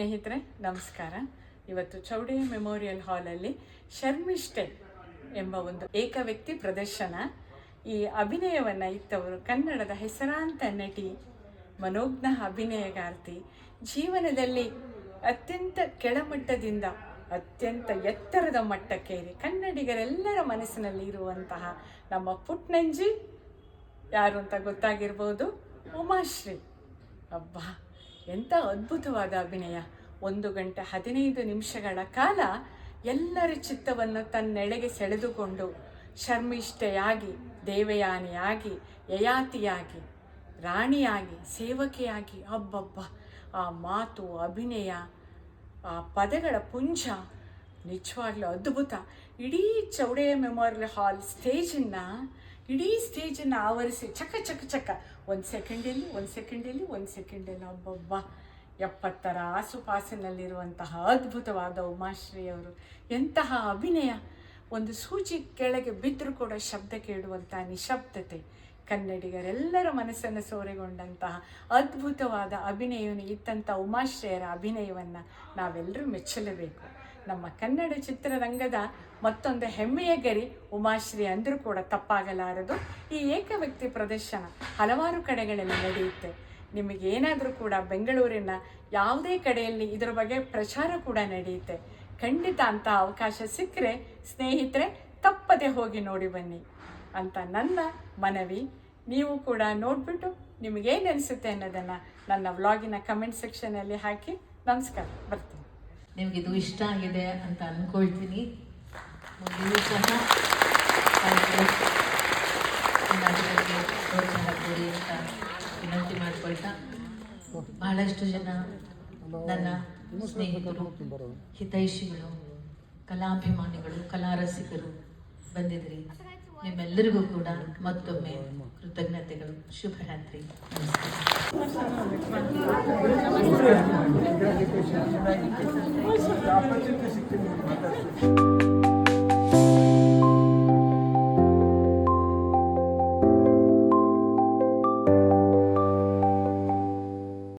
ಸ್ನೇಹಿತರೆ ನಮಸ್ಕಾರ. ಇವತ್ತು ಚೌಡಯ್ಯ ಮೆಮೋರಿಯಲ್ ಹಾಲಲ್ಲಿ ಶರ್ಮಿಷ್ಠೆ ಎಂಬ ಒಂದು ಏಕ ವ್ಯಕ್ತಿ ಪ್ರದರ್ಶನ. ಈ ಅಭಿನಯವನ್ನು ಇತ್ತವರು ಕನ್ನಡದ ಹೆಸರಾಂತ ನಟಿ, ಮನೋಜ್ಞ ಅಭಿನಯಗಾರ್ತಿ, ಜೀವನದಲ್ಲಿ ಅತ್ಯಂತ ಕೆಳಮಟ್ಟದಿಂದ ಅತ್ಯಂತ ಎತ್ತರದ ಮಟ್ಟಕ್ಕೇರಿ ಕನ್ನಡಿಗರೆಲ್ಲರ ಮನಸ್ಸಿನಲ್ಲಿ ಇರುವಂತಹ ನಮ್ಮ ಪುಟ್ನಂಜಿ ಯಾರು ಅಂತ ಗೊತ್ತಾಗಿರ್ಬೋದು, ಉಮಾಶ್ರೀ. ಅಬ್ಬಾ, ಎಂಥ ಅದ್ಭುತವಾದ ಅಭಿನಯ! 1 ಗಂಟೆ 15 ನಿಮಿಷಗಳ ಕಾಲ ಎಲ್ಲರ ಚಿತ್ತವನ್ನು ತನ್ನೆಡೆಗೆ ಸೆಳೆದುಕೊಂಡು ಶರ್ಮಿಷ್ಠೆಯಾಗಿ, ದೇವಯಾನಿಯಾಗಿ, ಯಯಾತಿಯಾಗಿ, ರಾಣಿಯಾಗಿ, ಸೇವಕಿಯಾಗಿ, ಅಬ್ಬಬ್ಬ, ಆ ಮಾತು, ಅಭಿನಯ, ಆ ಪದಗಳ ಪುಂಜ ನಿಜವಾಗ್ಲೂ ಅದ್ಭುತ. ಇಡೀ ಚೌಡಯ್ಯ ಮೆಮೋರಿಯಲ್ ಹಾಲ್ ಇಡೀ ಸ್ಟೇಜನ್ನು ಆವರಿಸಿ ಚಕ ಚಕ ಚಕ, 1 ಸೆಕೆಂಡಲ್ಲಿ ಅಬ್ಬಬ್ಬ, 70ರ ಆಸುಪಾಸಿನಲ್ಲಿರುವಂತಹ ಅದ್ಭುತವಾದ ಉಮಾಶ್ರೀಯವರು. ಎಂತಹ ಅಭಿನಯ! ಒಂದು ಸೂಜಿ ಕೆಳಗೆ ಬಿದ್ದರೂ ಕೂಡ ಶಬ್ದ ಕೇಳುವಂಥ ನಿಶಬ್ದತೆ, ಕನ್ನಡಿಗರೆಲ್ಲರ ಮನಸ್ಸನ್ನು ಸೂರೆಗೊಂಡಂತಹ ಅದ್ಭುತವಾದ ಅಭಿನಯವನ್ನು ಇತ್ತಂಥ ಉಮಾಶ್ರೀಯರ ಅಭಿನಯವನ್ನು ನಾವೆಲ್ಲರೂ ಮೆಚ್ಚಲೇಬೇಕು. ನಮ್ಮ ಕನ್ನಡ ಚಿತ್ರರಂಗದ ಮತ್ತೊಂದು ಹೆಮ್ಮೆಯ ಗರಿ ಉಮಾಶ್ರೀ ಅಂದರೂ ಕೂಡ ತಪ್ಪಾಗಲಾರದು. ಈ ಏಕ ವ್ಯಕ್ತಿ ಪ್ರದರ್ಶನ ಹಲವಾರು ಕಡೆಗಳಲ್ಲಿ ನಡೆಯುತ್ತೆ. ನಿಮಗೇನಾದರೂ ಕೂಡ ಬೆಂಗಳೂರಿನ ಯಾವುದೇ ಕಡೆಯಲ್ಲಿ ಇದರ ಬಗ್ಗೆ ಪ್ರಚಾರ ಕೂಡ ನಡೆಯುತ್ತೆ. ಖಂಡಿತ ಅಂಥ ಅವಕಾಶ ಸಿಕ್ಕರೆ ಸ್ನೇಹಿತರೆ ತಪ್ಪದೆ ಹೋಗಿ ನೋಡಿ ಬನ್ನಿ ಅಂತ ನನ್ನ ಮನವಿ. ನೀವು ಕೂಡ ನೋಡಿಬಿಟ್ಟು ನಿಮಗೇನು ಅನಿಸುತ್ತೆ ಅನ್ನೋದನ್ನು ನನ್ನ ವ್ಲಾಗಿನ ಕಮೆಂಟ್ ಸೆಕ್ಷನಲ್ಲಿ ಹಾಕಿ. ನಮಸ್ಕಾರ, ಬರ್ತೀನಿ. ನಿಮಗಿದು ಇಷ್ಟ ಆಗಿದೆ ಅಂತ ಅಂದ್ಕೊಳ್ತೀನಿ. ಮುಂದೆಯೂ ಸಹ ನಾಟಕಕ್ಕೆ ಪ್ರೋತ್ಸಾಹ ಕೊಡಿ ಅಂತ ವಿನಂತಿ ಮಾಡಿಕೊಳ್ತಾ, ಬಹಳಷ್ಟು ಜನ ನನ್ನ ಸ್ನೇಹಿತರು, ಹಿತೈಷಿಗಳು, ಕಲಾಭಿಮಾನಿಗಳು, ಕಲಾರಸಿಕರು ಬಂದಿದ್ರಿ. ನಿಮ್ಮೆಲ್ಲರಿಗೂ ಕೂಡ ಮತ್ತೊಮ್ಮೆ ಕೃತಜ್ಞತೆಗಳು. ಶುಭರಾತ್ರಿ. ನಮಸ್ಕಾರ.